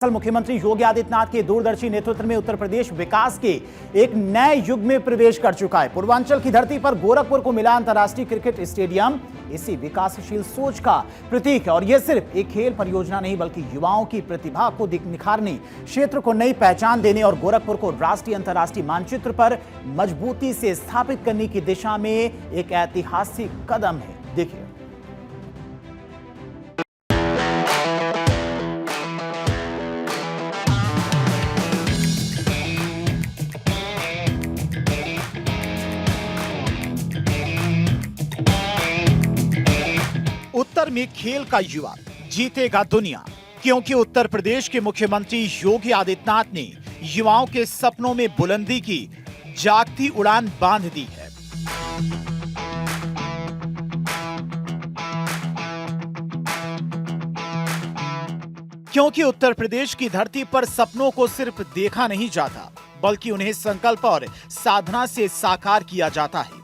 मुख्यमंत्री योगी आदित्यनाथ के दूरदर्शी नेतृत्व में उत्तर प्रदेश विकास के एक नए युग में प्रवेश कर चुका है। पूर्वांचल की धरती पर गोरखपुर को मिला अंतर्राष्ट्रीय क्रिकेट स्टेडियम इसी विकासशील सोच का प्रतीक है और यह सिर्फ एक खेल परियोजना नहीं बल्कि युवाओं की प्रतिभा को निखारने, क्षेत्र को नई पहचान देने और गोरखपुर को राष्ट्रीय अंतर्राष्ट्रीय मानचित्र पर मजबूती से स्थापित करने की दिशा में एक ऐतिहासिक कदम है। देखिए, उत्तर में खेल का युवा जीतेगा दुनिया, क्योंकि उत्तर प्रदेश के मुख्यमंत्री योगी आदित्यनाथ ने युवाओं के सपनों में बुलंदी की जागती उड़ान बांध दी है। क्योंकि उत्तर प्रदेश की धरती पर सपनों को सिर्फ देखा नहीं जाता बल्कि उन्हें संकल्प और साधना से साकार किया जाता है।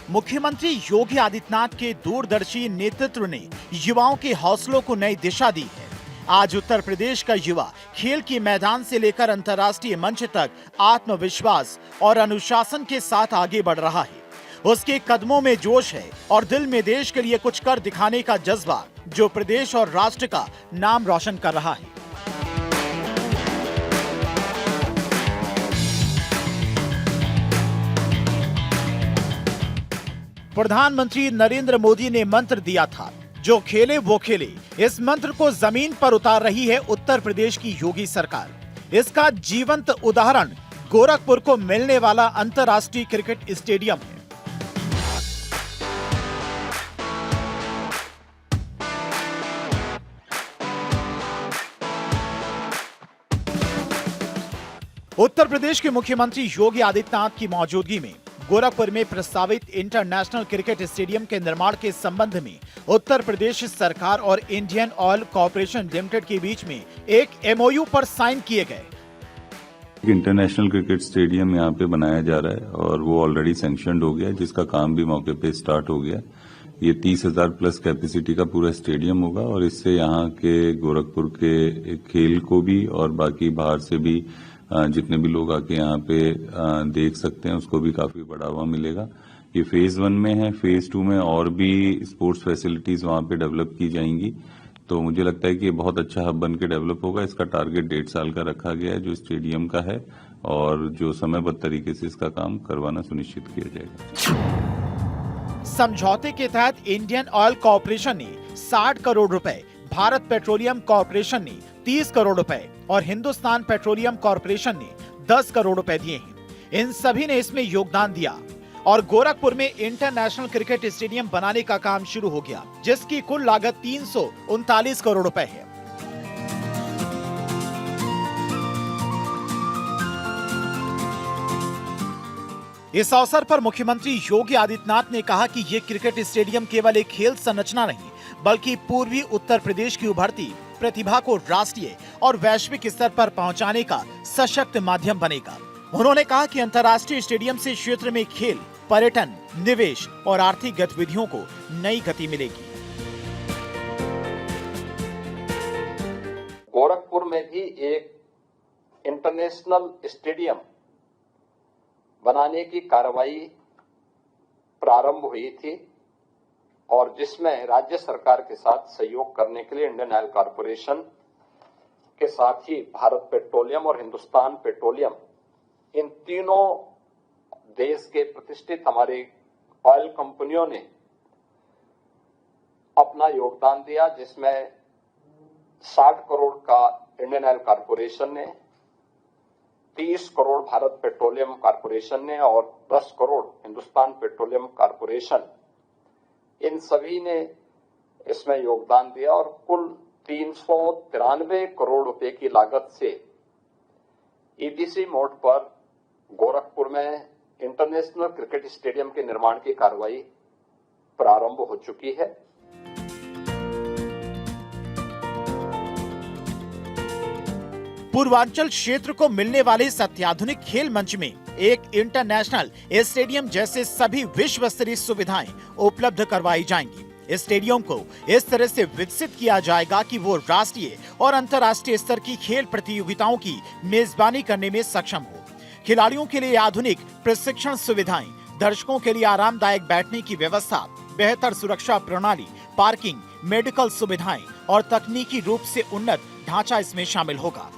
मुख्यमंत्री योगी आदित्यनाथ के दूरदर्शी नेतृत्व ने युवाओं के हौसलों को नई दिशा दी है। आज उत्तर प्रदेश का युवा खेल के मैदान से लेकर अंतर्राष्ट्रीय मंच तक आत्मविश्वास और अनुशासन के साथ आगे बढ़ रहा है। उसके कदमों में जोश है और दिल में देश के लिए कुछ कर दिखाने का जज्बा, जो प्रदेश और राष्ट्र का नाम रोशन कर रहा है। प्रधानमंत्री नरेंद्र मोदी ने मंत्र दिया था, जो खेले वो खेले। इस मंत्र को जमीन पर उतार रही है उत्तर प्रदेश की योगी सरकार। इसका जीवंत उदाहरण गोरखपुर को मिलने वाला अंतर्राष्ट्रीय क्रिकेट स्टेडियम है। उत्तर प्रदेश के मुख्यमंत्री योगी आदित्यनाथ की मौजूदगी में गोरखपुर में प्रस्तावित इंटरनेशनल क्रिकेट स्टेडियम के निर्माण के संबंध में उत्तर प्रदेश सरकार और इंडियन ऑयल कॉर्पोरेशन लिमिटेड के बीच में एक एमओयू पर साइन किए गए। इंटरनेशनल क्रिकेट स्टेडियम यहाँ पे बनाया जा रहा है और वो ऑलरेडी सैंक्शनड हो गया, जिसका काम भी मौके पे स्टार्ट हो गया। ये 30,000 प्लस कैपेसिटी का पूरा स्टेडियम होगा और इससे यहाँ के गोरखपुर के खेल को भी और बाकी बाहर से भी जितने भी लोग आके यहाँ पे देख सकते हैं उसको भी काफी बढ़ावा मिलेगा। ये फेज 1 में है। फेज 2 में और भी स्पोर्ट्स फैसिलिटीज वहाँ पे डेवलप की जाएंगी, तो मुझे लगता है कि ये बहुत अच्छा हब बन के डेवलप होगा। इसका टारगेट 1.5 साल का रखा गया है जो स्टेडियम का है और जो समयबद्ध तरीके से इसका काम करवाना सुनिश्चित किया जाएगा। समझौते के तहत इंडियन ऑयल कॉर्पोरेशन ने 60 करोड़ रुपए, भारत पेट्रोलियम कॉर्पोरेशन ने 30 करोड़ रुपए और हिंदुस्तान पेट्रोलियम कॉर्पोरेशन ने 10 करोड़ रुपए दिए हैं। इन सभी ने इसमें योगदान दिया और गोरखपुर में इंटरनेशनल क्रिकेट स्टेडियम बनाने का काम शुरू हो गया, जिसकी कुल लागत 339 करोड़ रुपए है। इस अवसर पर मुख्यमंत्री योगी आदित्यनाथ ने कहा कि ये क्रिकेट स्टेडियम केवल एक खेल संरचना नहीं बल्कि पूर्वी उत्तर प्रदेश की उभरती प्रतिभा को राष्ट्रीय और वैश्विक स्तर पर पहुंचाने का सशक्त माध्यम बनेगा। उन्होंने कहा कि अंतर्राष्ट्रीय स्टेडियम से क्षेत्र में खेल, पर्यटन, निवेश और आर्थिक गतिविधियों को नई गति मिलेगी। गोरखपुर में भी एक इंटरनेशनल स्टेडियम बनाने की कार्रवाई प्रारंभ हुई थी और जिसमें राज्य सरकार के साथ सहयोग करने के लिए इंडियन ऑयल कॉर्पोरेशन के साथ ही भारत पेट्रोलियम और हिंदुस्तान पेट्रोलियम, इन तीनों देश के प्रतिष्ठित हमारे ऑयल कंपनियों ने अपना योगदान दिया, जिसमें 60 करोड़ का इंडियन ऑयल कॉर्पोरेशन ने, 30 करोड़ भारत पेट्रोलियम कॉर्पोरेशन ने और 10 करोड़ हिंदुस्तान पेट्रोलियम कॉर्पोरेशन, इन सभी ने इसमें योगदान दिया और कुल 393 करोड़ रुपए की लागत से ईटीसी मोड पर गोरखपुर में इंटरनेशनल क्रिकेट स्टेडियम के निर्माण की कार्रवाई प्रारंभ हो चुकी है। पूर्वांचल क्षेत्र को मिलने वाले इस अत्याधुनिक खेल मंच में एक इंटरनेशनल स्टेडियम जैसे सभी विश्व स्तरीय सुविधाएं उपलब्ध करवाई जाएंगी। स्टेडियम को इस तरह से विकसित किया जाएगा कि वो राष्ट्रीय और अंतर्राष्ट्रीय स्तर की खेल प्रतियोगिताओं की मेजबानी करने में सक्षम हो। खिलाड़ियों के लिए आधुनिक प्रशिक्षण सुविधाएं, दर्शकों के लिए आरामदायक बैठने की व्यवस्था, बेहतर सुरक्षा प्रणाली, पार्किंग, मेडिकल सुविधाएं और तकनीकी रूप से उन्नत ढांचा इसमें शामिल होगा।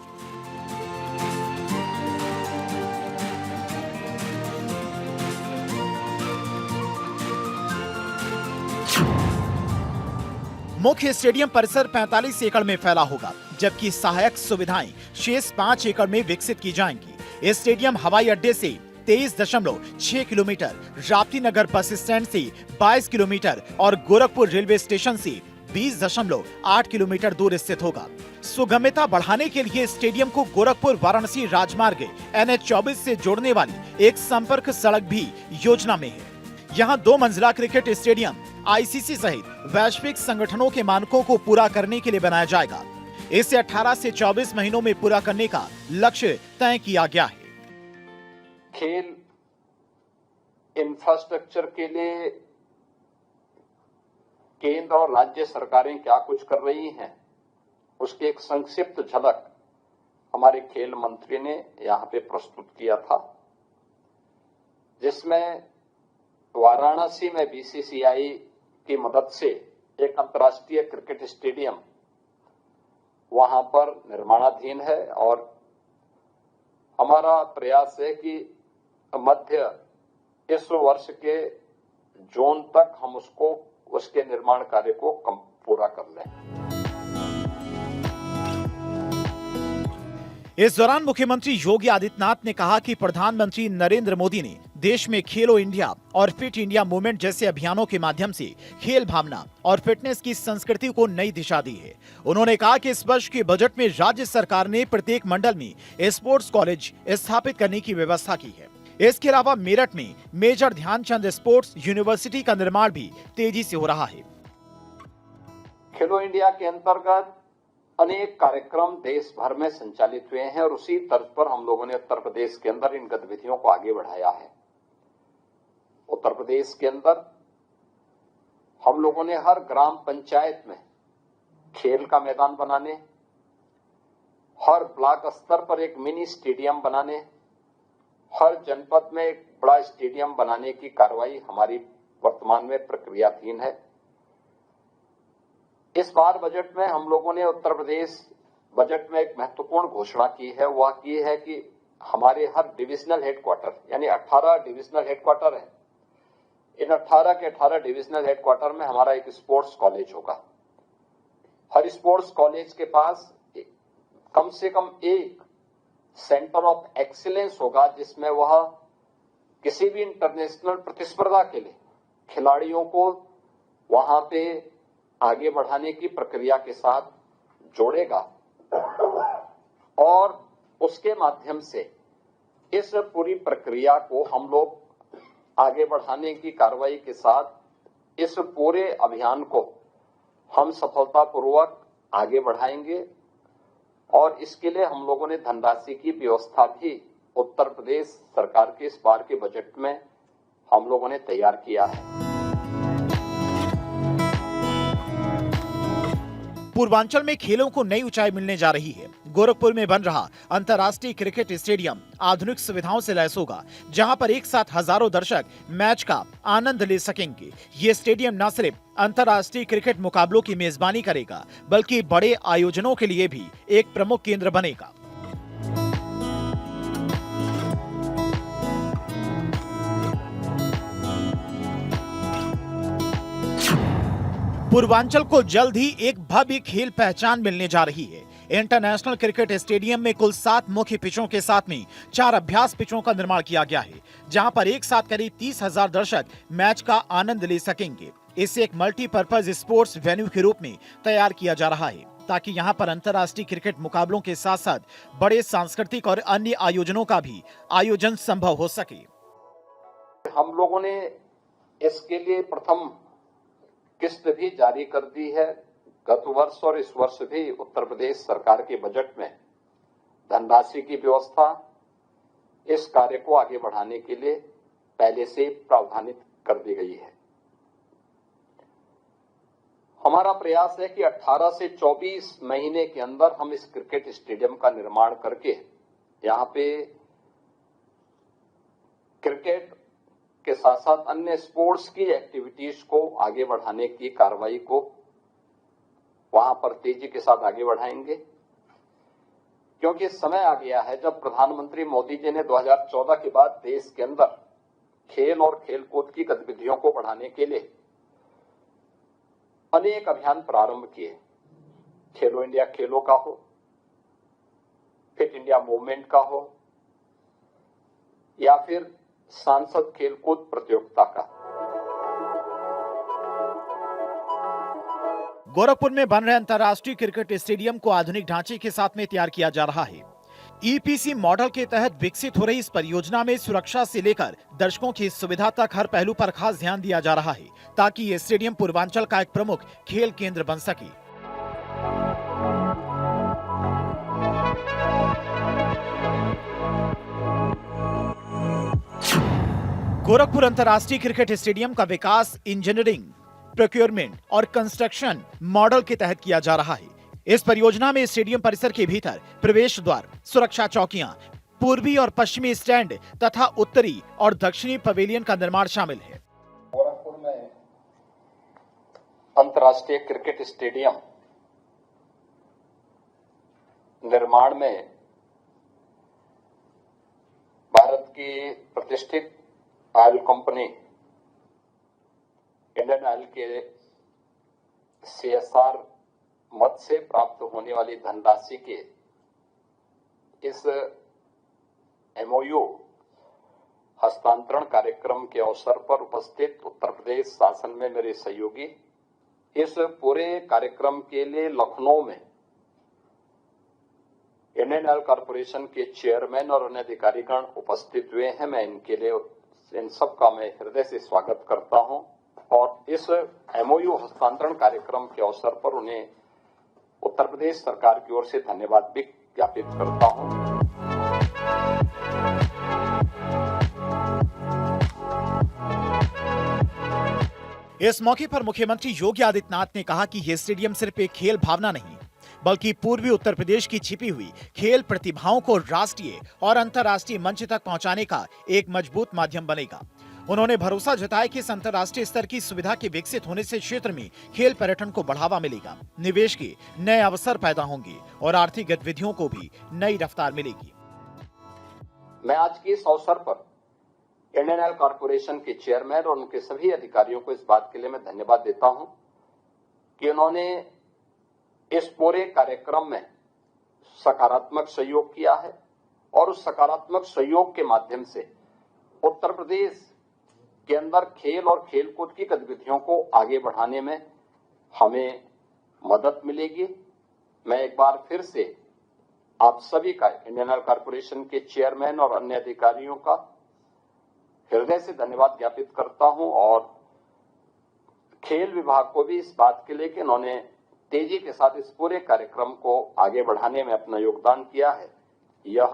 मुख्य स्टेडियम परिसर 45 एकड़ में फैला होगा, जबकि सहायक सुविधाएं शेष 5 एकड़ में विकसित की जाएंगी। इस स्टेडियम हवाई अड्डे से 23.6 किलोमीटर, राप्ती नगर बस स्टैंड से 22 किलोमीटर और गोरखपुर रेलवे स्टेशन से 20.8 किलोमीटर दूर स्थित होगा। सुगमता बढ़ाने के लिए स्टेडियम को गोरखपुर वाराणसी राजमार्ग NH-24 से जोड़ने वाली एक संपर्क सड़क भी योजना में है। यहाँ 2 मंजिला क्रिकेट स्टेडियम ICC सहित वैश्विक संगठनों के मानकों को पूरा करने के लिए बनाया जाएगा। इसे 18 से 24 महीनों में पूरा करने का लक्ष्य तय किया गया है। खेल इंफ्रास्ट्रक्चर के लिए केंद्र और राज्य सरकारें क्या कुछ कर रही हैं, उसकी एक संक्षिप्त झलक हमारे खेल मंत्री ने यहां पे प्रस्तुत किया था, जिसमें वाराणसी में BCCI की मदद से एक अंतर्राष्ट्रीय क्रिकेट स्टेडियम वहां पर निर्माणाधीन है और हमारा प्रयास है कि मध्य इस वर्ष के जून तक हम उसके निर्माण कार्य को पूरा कर लें। इस दौरान मुख्यमंत्री योगी आदित्यनाथ ने कहा कि प्रधानमंत्री नरेंद्र मोदी ने देश में खेलो इंडिया और फिट इंडिया मूवमेंट जैसे अभियानों के माध्यम से खेल भावना और फिटनेस की संस्कृति को नई दिशा दी है। उन्होंने कहा कि इस वर्ष के बजट में राज्य सरकार ने प्रत्येक मंडल में स्पोर्ट्स कॉलेज स्थापित करने की व्यवस्था की है। इसके अलावा मेरठ में मेजर ध्यानचंद स्पोर्ट्स यूनिवर्सिटी का निर्माण भी तेजी से हो रहा है। खेलो इंडिया के अंतर्गत अनेक कार्यक्रम देश भर में संचालित हुए हैं और उसी तर्ज पर हम लोगों ने उत्तर प्रदेश के अंदर इन गतिविधियों को आगे बढ़ाया है। उत्तर प्रदेश के अंदर हम लोगों ने हर ग्राम पंचायत में खेल का मैदान बनाने, हर ब्लॉक स्तर पर एक मिनी स्टेडियम बनाने, हर जनपद में एक बड़ा स्टेडियम बनाने की कार्रवाई हमारी वर्तमान में प्रक्रियाधीन है। इस बार बजट में हम लोगों ने उत्तर प्रदेश बजट में एक महत्वपूर्ण घोषणा की है, वह की है कि हमारे हर डिविजनल हेडक्वार्टर यानी 18 डिविजनल हेडक्वार्टर है, इन 18 के 18 डिविजनल हेडक्वार्टर में हमारा एक स्पोर्ट्स कॉलेज होगा। हर स्पोर्ट्स कॉलेज के पास कम से कम एक सेंटर ऑफ एक्सीलेंस होगा, जिसमें वह किसी भी इंटरनेशनल प्रतिस्पर्धा के लिए खिलाड़ियों को वहां पे आगे बढ़ाने की प्रक्रिया के साथ जोड़ेगा और उसके माध्यम से इस पूरी प्रक्रिया को हम लोग आगे बढ़ाने की कार्रवाई के साथ इस पूरे अभियान को हम सफलतापूर्वक आगे बढ़ाएंगे और इसके लिए हम लोगों ने धनराशि की व्यवस्था भी उत्तर प्रदेश सरकार के इस बार के बजट में हम लोगों ने तैयार किया है। पूर्वांचल में खेलों को नई ऊंचाई मिलने जा रही है। गोरखपुर में बन रहा अंतर्राष्ट्रीय क्रिकेट स्टेडियम आधुनिक सुविधाओं से लैस होगा, जहां पर एक साथ हजारों दर्शक मैच का आनंद ले सकेंगे। ये स्टेडियम न सिर्फ अंतर्राष्ट्रीय क्रिकेट मुकाबलों की मेजबानी करेगा, बल्कि बड़े आयोजनों के लिए भी एक प्रमुख केंद्र बनेगा। पूर्वांचल को जल्द ही एक भव्य खेल पहचान मिलने जा रही है। इंटरनेशनल क्रिकेट स्टेडियम में कुल 7 मुख्य पिचों के साथ में 4 अभ्यास पिचों का निर्माण किया गया है, जहां पर एक साथ करीब 30,000 दर्शक मैच का आनंद ले सकेंगे। इसे एक मल्टीपर्पज स्पोर्ट्स वेन्यू के रूप में तैयार किया जा रहा है, ताकि यहां पर अंतर्राष्ट्रीय क्रिकेट मुकाबलों के साथ साथ बड़े सांस्कृतिक और अन्य आयोजनों का भी आयोजन संभव हो सके। हम लोगों ने इसके लिए प्रथम किस्त भी जारी कर दी है। गत वर्ष और इस वर्ष भी उत्तर प्रदेश सरकार के बजट में धनराशि की व्यवस्था, इस कार्य को आगे बढ़ाने के लिए पहले से प्रावधानित कर दी गई है। हमारा प्रयास है कि 18 से 24 महीने के अंदर हम इस क्रिकेट स्टेडियम का निर्माण करके यहां पे क्रिकेट के साथ साथ अन्य स्पोर्ट्स की एक्टिविटीज को आगे बढ़ाने की कार्रवाई को वहां पर तेजी के साथ आगे बढ़ाएंगे, क्योंकि समय आ गया है जब प्रधानमंत्री मोदी जी ने 2014 के बाद देश के अंदर खेल और खेलकूद की गतिविधियों को बढ़ाने के लिए अनेक अभियान प्रारंभ किए। खेलो इंडिया खेलों का हो, फिट इंडिया मूवमेंट का हो, या फिर सांसद खेलकूद प्रतियोगिता का। गोरखपुर में बन रहे अंतर्राष्ट्रीय क्रिकेट स्टेडियम को आधुनिक ढांचे के साथ में तैयार किया जा रहा है। ईपीसी मॉडल के तहत विकसित हो रही इस परियोजना में सुरक्षा से लेकर दर्शकों की सुविधा तक हर पहलू पर खास ध्यान दिया जा रहा है, ताकि ये स्टेडियम पूर्वांचल का एक प्रमुख खेल केंद्र बन सके। गोरखपुर अंतर्राष्ट्रीय क्रिकेट स्टेडियम का विकास इंजीनियरिंग, प्रोक्योरमेंट और कंस्ट्रक्शन मॉडल के तहत किया जा रहा है। इस परियोजना में स्टेडियम परिसर के भीतर प्रवेश द्वार, सुरक्षा चौकियां, पूर्वी और पश्चिमी स्टैंड तथा उत्तरी और दक्षिणी पवेलियन का निर्माण शामिल है। गोरखपुर में अंतर्राष्ट्रीय क्रिकेट स्टेडियम निर्माण में भारत की प्रतिष्ठित ऑयल कंपनी इंडियन ऑयल के CSR मद से प्राप्त होने वाली धनराशि के इस MOU हस्तांतरण कार्यक्रम के अवसर पर उपस्थित उत्तर प्रदेश शासन में मेरे सहयोगी इस पूरे कार्यक्रम के लिए लखनऊ में इंडियन ऑयल कॉर्पोरेशन के चेयरमैन और अन्य अधिकारीगण उपस्थित हुए हैं। मैं इनके लिए इन सब का मैं हृदय से स्वागत करता हूं और इस MOU हस्तांतरण कार्यक्रम के अवसर पर उन्हें उत्तर प्रदेश सरकार की ओर से धन्यवाद भी ज्ञापित करता हूं। इस मौके पर मुख्यमंत्री योगी आदित्यनाथ ने कहा कि यह स्टेडियम सिर्फ एक खेल भावना नहीं, बल्कि पूर्वी उत्तर प्रदेश की छिपी हुई खेल प्रतिभाओं को राष्ट्रीय और अंतर्राष्ट्रीय मंच तक पहुंचाने का एक मजबूत माध्यम बनेगा। उन्होंने भरोसा जताया कि इस अंतर्राष्ट्रीय स्तर की सुविधा के विकसित होने से क्षेत्र में खेल पर्यटन को बढ़ावा मिलेगा, निवेश के नए अवसर पैदा होंगे और आर्थिक गतिविधियों को भी नई रफ्तार मिलेगी। मैं आज के इस अवसर पर इंडियन ऑयल कॉर्पोरेशन के चेयरमैन और उनके सभी अधिकारियों को इस बात के लिए मैं धन्यवाद देता हूं कि उन्होंने इस पूरे कार्यक्रम में सकारात्मक सहयोग किया है और उस सकारात्मक सहयोग के माध्यम से उत्तर प्रदेश के अंदर खेल और खेलकूद की गतिविधियों को आगे बढ़ाने में हमें मदद मिलेगी। मैं एक बार फिर से आप सभी का, इंडियन ऑयल कॉर्पोरेशन के चेयरमैन और अन्य अधिकारियों का हृदय से धन्यवाद ज्ञापित करता हूं और खेल विभाग को भी इस बात के लिए कि उन्होंने तेजी के साथ इस पूरे कार्यक्रम को आगे बढ़ाने में अपना योगदान किया है। यह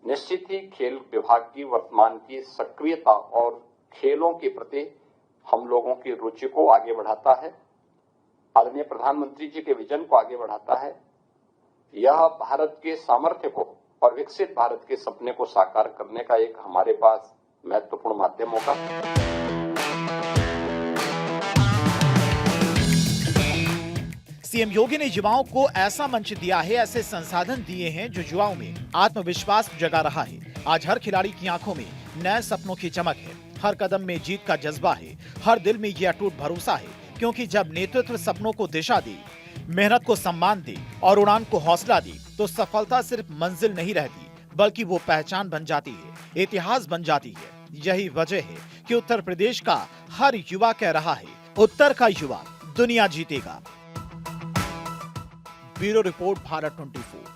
निश्चित ही खेल विभाग की वर्तमान की सक्रियता और खेलों के प्रति हम लोगों की रुचि को आगे बढ़ाता है, आदरणीय प्रधानमंत्री जी के विजन को आगे बढ़ाता है। यह भारत के सामर्थ्य को और विकसित भारत के सपने को साकार करने का एक हमारे पास महत्वपूर्ण माध्यम होगा। सीएम योगी ने युवाओं को ऐसा मंच दिया है, ऐसे संसाधन दिए हैं जो युवाओं में आत्मविश्वास जगा रहा है। आज हर खिलाड़ी की आंखों में नए सपनों की चमक है, हर कदम में जीत का जज्बा है, हर दिल में यह अटूट भरोसा है, क्योंकि जब नेतृत्व सपनों को दिशा दे, मेहनत को सम्मान दे और उड़ान को हौसला दे, तो सफलता सिर्फ मंजिल नहीं रहती, बल्कि वो पहचान बन जाती है, इतिहास बन जाती है। यही वजह है कि उत्तर प्रदेश का हर युवा कह रहा है, उत्तर का युवा दुनिया जीतेगा। Bureau report, Bharat 24।